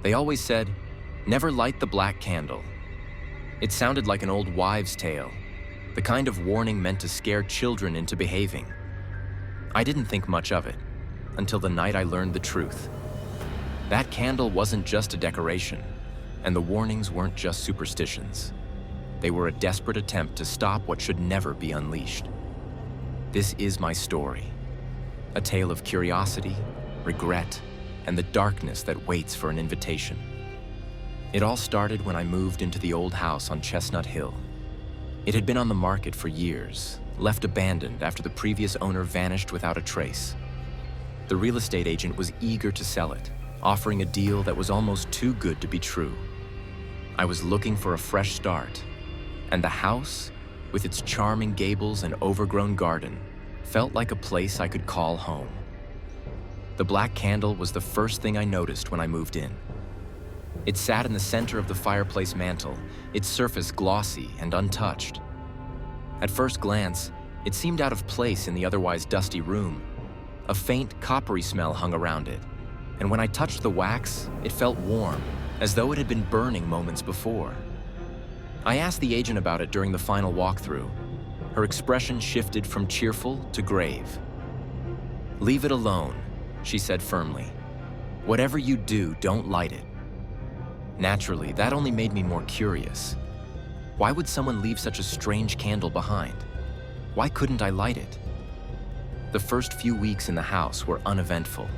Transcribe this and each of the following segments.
They always said, "Never light the black candle." It sounded like an old wives' tale, the kind of warning meant to scare children into behaving. I didn't think much of it until the night I learned the truth. That candle wasn't just a decoration, and the warnings weren't just superstitions. They were a desperate attempt to stop what should never be unleashed. This is my story, a tale of curiosity, regret, and the darkness that waits for an invitation. It all started when I moved into the old house on Chestnut Hill. It had been on the market for years, left abandoned after the previous owner vanished without a trace. The real estate agent was eager to sell it, offering a deal that was almost too good to be true. I was looking for a fresh start, and the house, with its charming gables and overgrown garden, felt like a place I could call home. The black candle was the first thing I noticed when I moved in. It sat in the center of the fireplace mantel, its surface glossy and untouched. At first glance, it seemed out of place in the otherwise dusty room. A faint, coppery smell hung around it, and when I touched the wax, it felt warm, as though it had been burning moments before. I asked the agent about it during the final walkthrough. Her expression shifted from cheerful to grave. "Leave it alone," she said firmly. "Whatever you do, don't light it." Naturally, that only made me more curious. Why would someone leave such a strange candle behind? Why couldn't I light it? The first few weeks in the house were uneventful.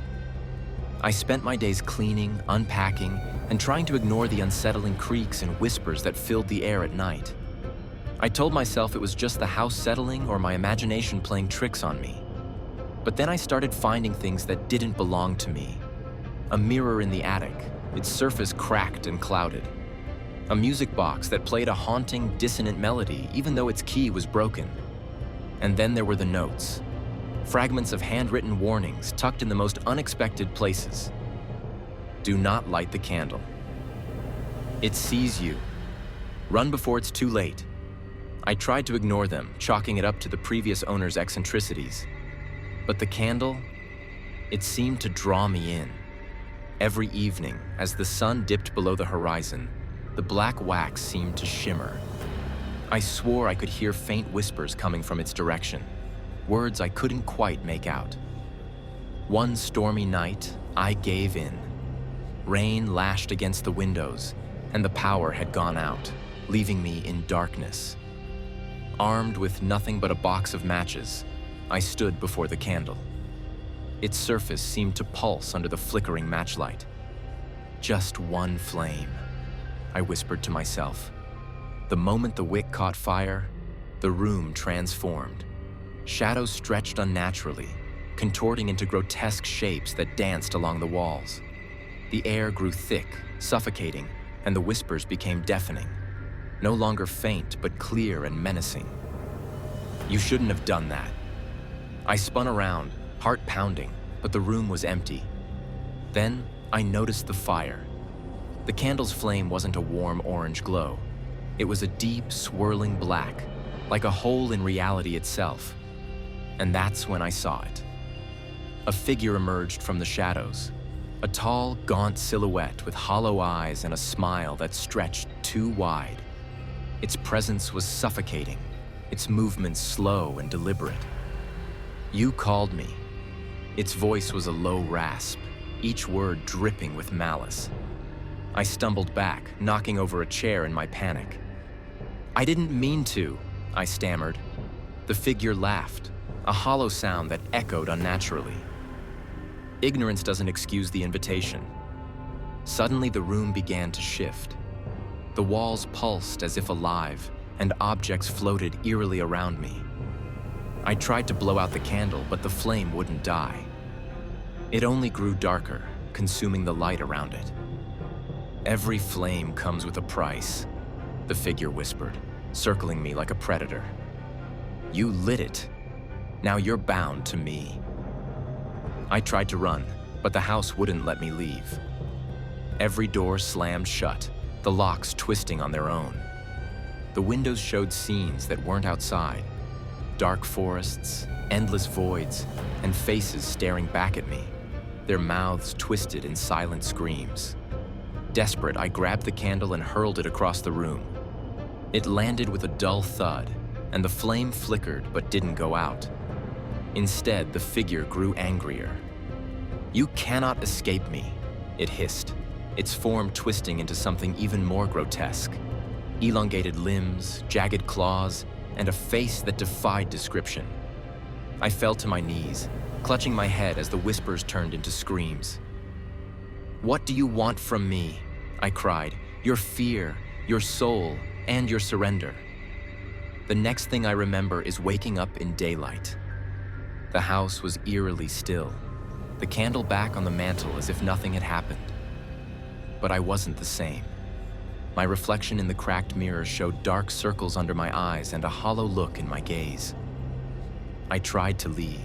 I spent my days cleaning, unpacking, and trying to ignore the unsettling creaks and whispers that filled the air at night. I told myself it was just the house settling or my imagination playing tricks on me. But then I started finding things that didn't belong to me. A mirror in the attic, its surface cracked and clouded. A music box that played a haunting, dissonant melody even though its key was broken. And then there were the notes. Fragments of handwritten warnings tucked in the most unexpected places. Do not light the candle. It sees you. Run before it's too late. I tried to ignore them, chalking it up to the previous owner's eccentricities. But the candle, it seemed to draw me in. Every evening, as the sun dipped below the horizon, the black wax seemed to shimmer. I swore I could hear faint whispers coming from its direction, words I couldn't quite make out. One stormy night, I gave in. Rain lashed against the windows, and the power had gone out, leaving me in darkness. Armed with nothing but a box of matches, I stood before the candle. Its surface seemed to pulse under the flickering matchlight. Just one flame, I whispered to myself. The moment the wick caught fire, the room transformed. Shadows stretched unnaturally, contorting into grotesque shapes that danced along the walls. The air grew thick, suffocating, and the whispers became deafening. No longer faint, but clear and menacing. You shouldn't have done that. I spun around, heart pounding, but the room was empty. Then I noticed the fire. The candle's flame wasn't a warm orange glow. It was a deep, swirling black, like a hole in reality itself. And that's when I saw it. A figure emerged from the shadows. A tall, gaunt silhouette with hollow eyes and a smile that stretched too wide. Its presence was suffocating, its movements slow and deliberate. You called me. Its voice was a low rasp, each word dripping with malice. I stumbled back, knocking over a chair in my panic. "I didn't mean to," I stammered. The figure laughed, a hollow sound that echoed unnaturally. Ignorance doesn't excuse the invitation. Suddenly the room began to shift. The walls pulsed as if alive, and objects floated eerily around me. I tried to blow out the candle, but the flame wouldn't die. It only grew darker, consuming the light around it. "Every flame comes with a price," the figure whispered, circling me like a predator. "You lit it. Now you're bound to me." I tried to run, but the house wouldn't let me leave. Every door slammed shut, the locks twisting on their own. The windows showed scenes that weren't outside. Dark forests, endless voids, and faces staring back at me, their mouths twisted in silent screams. Desperate, I grabbed the candle and hurled it across the room. It landed with a dull thud, and the flame flickered but didn't go out. Instead, the figure grew angrier. "You cannot escape me," it hissed, its form twisting into something even more grotesque. Elongated limbs, jagged claws, and a face that defied description. I fell to my knees, clutching my head as the whispers turned into screams. "What do you want from me?" I cried. "Your fear, your soul, and your surrender." The next thing I remember is waking up in daylight. The house was eerily still, the candle back on the mantel as if nothing had happened. But I wasn't the same. My reflection in the cracked mirror showed dark circles under my eyes and a hollow look in my gaze. I tried to leave,